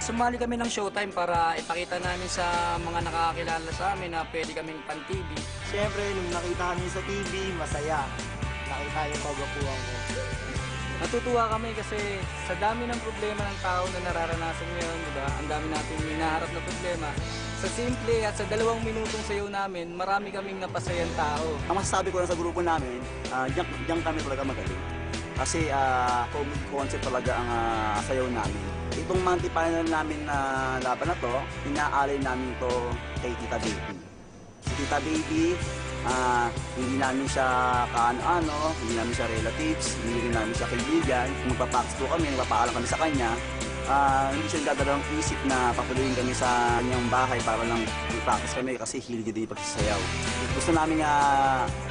Sumali kami ng Showtime para ipakita namin sa mga nakakakilala sa amin na pwede kaming pan-TV. Siyempre, nung nakita kami sa TV, masaya. Nakita yung kagapuhan ko. Natutuwa kami kasi sa dami ng problema ng tao na nararanasan ngayon, di ba? Ang dami natin hinaharap na problema. Sa simple at sa 2 minutong sayaw namin, marami kaming napasayang tao. Ang masasabi ko lang sa grupo namin, diyan kami talaga magaling. Kasi comedy concept talaga ang sayaw namin. Itong monthly final namin na laban na to, inaalay namin to kay Tita Baby. Si Tita Baby, hindi namin siya kaano-ano, hindi namin siya relatives, hindi rin namin siya kaibigan. Kung magpapax po kami, nagpapaalam kami sa kanya, hindi siya nagdadalawang isip na papuloyin kami sa kanyang bahay para lang mag-practice kami kasi hilig din yung pagsasayaw. Gusto namin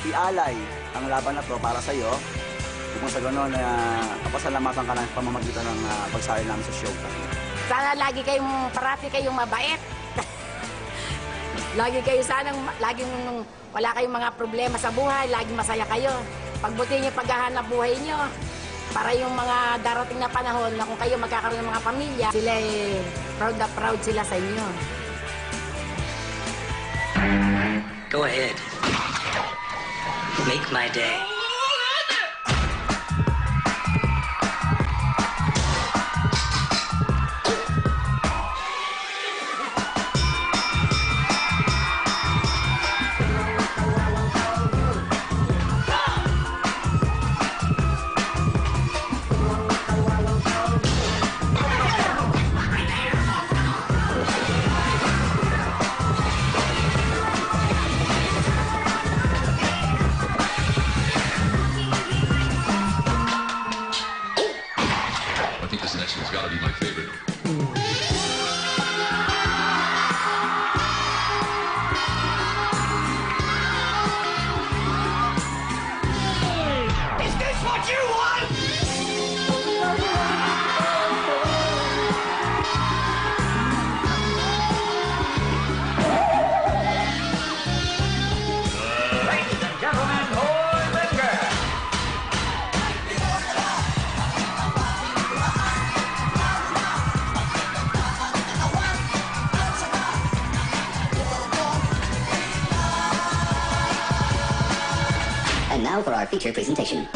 ialay ang laban na to para sa'yo. Kung sa gano'n, pasalamatan ka ng pamamagitan ng pagsali namin sa show. Sana parati kayong mabait. Laging wala kayong mga problema sa buhay, laging masaya kayo. Pagbuti niyo paghahanap buhay niyo. Para yung mga darating na panahon na kung kayo magkakaroon ng mga pamilya, sila proud na proud sila sa inyo. Go ahead. Make my day. I think this next one's got to be my favorite. Is this what you want? Ladies and gentlemen, boys and girls. And now for our feature presentation.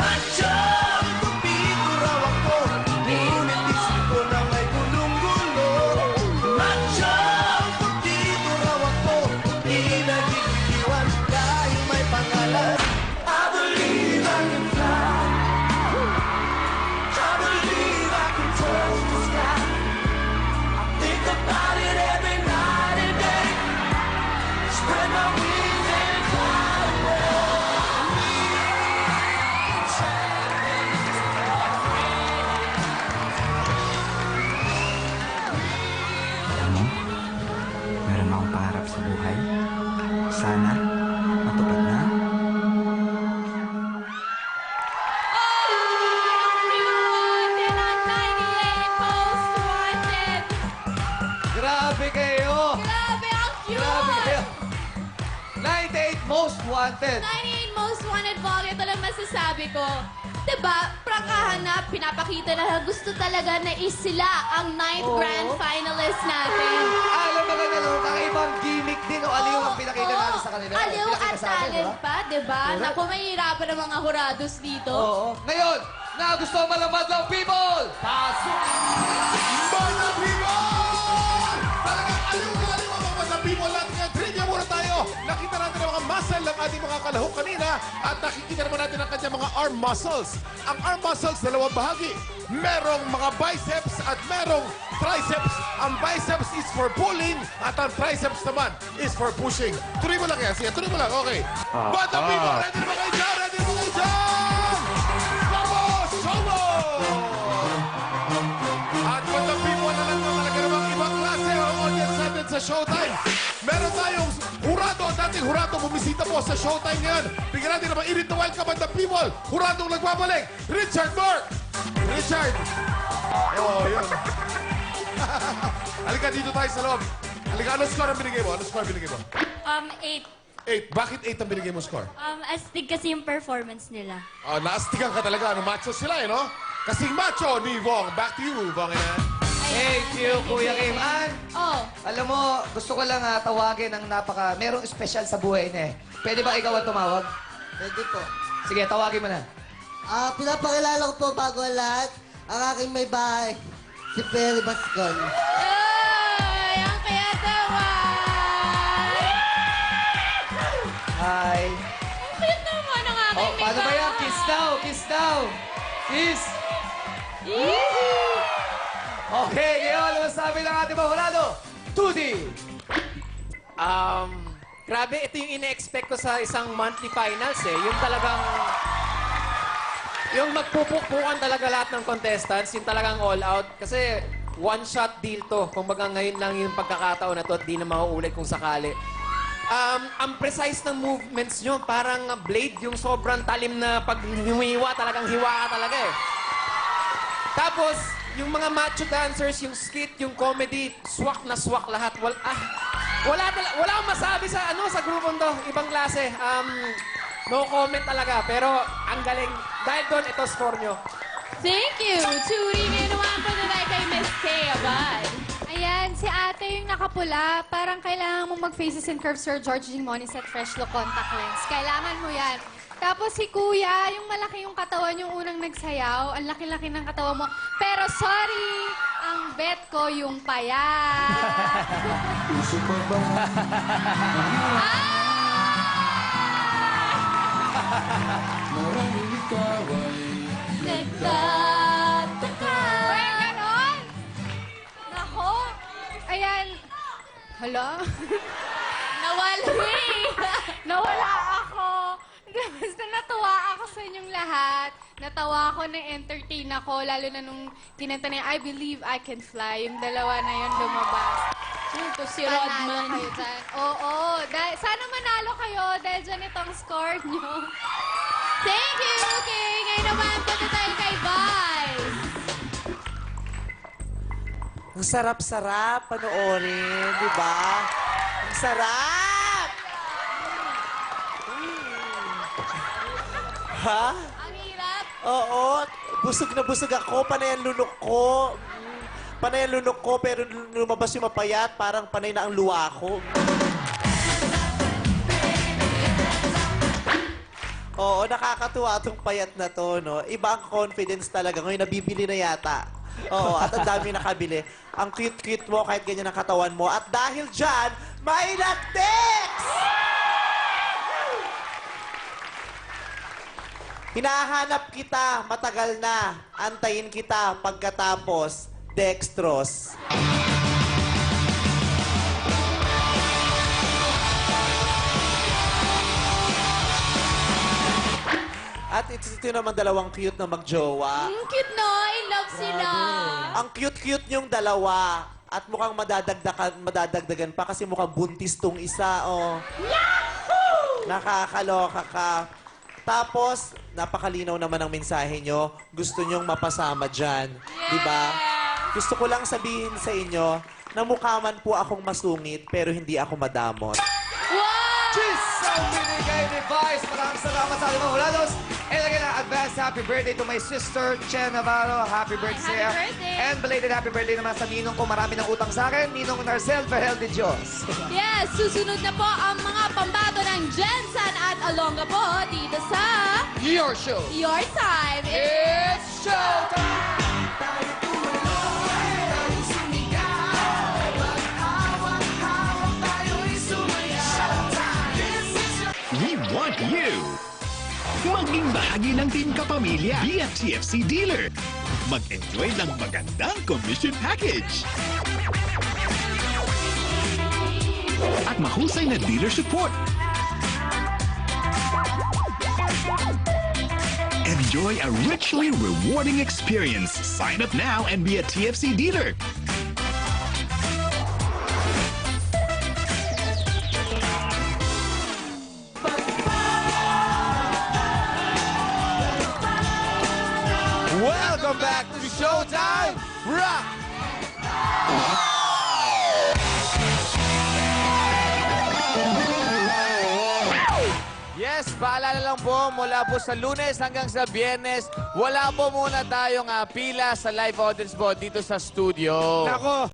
Meron akong pangarap sa buhay. Sana, matupad na. Grabe kayo! Grabe, ang cute! Grabe kayo! 98 Most Wanted! 98 Most Wanted Vlog, ito lang masasabi ko. Diba, prangkahan na, pinapakita na gusto talaga na sila ang 9th Grand Finalist natin. Alam mo ka na, kakaibang gimmick din o aliw ang pinakita natin sa kanila. Aliw Pinakita at sa atin, talent diba? pa, diba? Correct. Naku, mahihirapan ang mga hurados dito. Oo. Ngayon, na gusto malamad ng people! Pasok! Mga people! Talagang aliw ang mga people natin ngayon. Trivia muna tayo. Nakita natin ang mga muscle ng ating mga kalahok kanina at nakikita naman natin ang kanyang mga arm muscles. Ang arm muscles, dalawang bahagi. Merong mga biceps at merong triceps. Ang biceps is for pulling at ang triceps naman is for pushing. Tuloy mo lang yan. Sige, tuloy mo lang. Okay. But the people, ready na ba kayo dyan? Ready na ba kayo dyan? Vamos! Solo! At but the people na lang talaga namang ibang klase ang audience natin sa Showtime. Meron tayong hurado, dating hurado, bumisita po sa Showtime ngayon. Bigyan natin naman init na welcome at the people. Huradong nagbabalik, Richard Mark! Richard! Oh, yun. Halika, dito tayo sa loob. Halika, ano score ang binigay mo? Ano score ang binigay mo? 8. 8. Bakit 8 ang binigay mo score? Astig kasi yung performance nila. Naastigan ka talaga. Ano, macho sila, eh, no? Kasing macho ni Vong. Back to you, Vong. Thank you, Kuya Kim. Ann, Oh, alam mo, gusto ko lang tawagin ang merong espesyal sa buhay niya eh. Pwede ba ikaw ang tumawag? Pwede po. Sige, tawagin mo na. Pinapakilala ko po bago ang lahat ang aking may bahay, si Perry Bascon. ay, ang kayatawan! Hi. Ang cute naman ang aking Oh, paano ba yan? Kiss daw, kiss daw. Kiss. Okay, ngayon, ano masabi ng ating mga hulado? 2D. Grabe, ito yung ine-expect ko sa isang monthly finals eh. Yung talagang... Yung magpupukpukan talaga lahat ng contestants, yung talagang all out. Kasi one-shot deal to. Kung baga ngayon lang yung pagkakataon na to at di na mauulit kung sakali. Ang precise ng movements nyo, parang blade, yung sobrang talim na pag humiwa, talagang hiwa ka talaga eh. Tapos, yung mga macho dancers, yung skit, yung comedy, swak na swak lahat. Wala akong masabi sa sa grupong to. Ibang klase. No comment talaga. Pero ang galing. Dahil doon, ito score nyo. Thank you! Churi, may naman po na kay Miss Kay Abad. Ayan, si ate yung nakapula. Parang kailangan mo mag-Faces and Curves Sir George G. Moniset Fresh Look Contact Lens. Kailangan mo yan. Tapos si Kuya, yung malaki yung katawan, yung unang nagsayaw. Ang laki-laki ng katawan mo. Pero sorry, ang bet ko yung payat. Nagtataka. Uy, ganon! Nako. Ayan. Hala? Nawalwi! Nawala ako. Basta natuwa ako sa inyong lahat. Natawa ako, na-entertain ako, lalo na nung kinanta na yung I Believe I Can Fly. Yung dalawa na yun lumabas. Ito si Panalo Rodman. kayo dyan. Oo. Sana manalo kayo dahil dyan itong score nyo. Thank you, Kay! Ngayon naman, punta tayo kay Vice. Ang sarap-sarap panoorin, di ba? Ang sarap! Ha? Ang hirap. Oo. Busog na busog ako. Panay ang lunok ko. Panay ang lunok ko, pero lumabas yung mapayat. Parang panay na ang luwa ko. Oo, nakakatuwa itong payat na to, no? Iba ang confidence talaga. Ngayon, nabibili na yata. Oo, at ang dami nakabili. Ang cute-cute mo kahit ganyan ang katawan mo. At dahil dyan, may latex! Hinahanap kita, matagal na. Antayin kita pagkatapos, dextrose. At ito naman dalawang cute na magjowa. Cute no? I love sila. Ang cute-cute yung dalawa. At mukhang madadagdagan pa kasi mukhang buntis tong isa, oh. Yahoo! Nakakaloka ka. Tapos, napakalinaw naman ang mensahe nyo. Gusto nyong mapasama dyan. Di ba? Gusto ko lang sabihin sa inyo na mukha man po akong masungit pero hindi ako madamot. Cheers! Ang binigay ni Vice. Maraming salamat sa ating mga hulados. And again, advance happy birthday to my sister, Chen Navarro. Happy birthday. Happy birthday. And belated happy birthday naman sa ninong ko. Marami ng utang sa akin. Ninong Narcel Ferrel de Dios. Yes, susunod na po ang mga pambato ng Jensen at Alonga po dito sa Your show. Your Time. It's showtime! We want you! Maging bahagi ng Team Kapamilya via TFC Dealer. Mag-enjoy ng magandang commission package. At mahusay na dealer support. Enjoy a richly rewarding experience. Sign up now and be a TFC dealer. Welcome back to Showtime Rock! Yes, paalala lang po po mula po sa Lunes hanggang sa Biyernes. Wala po muna tayong pila sa live audience po dito sa studio. Nako,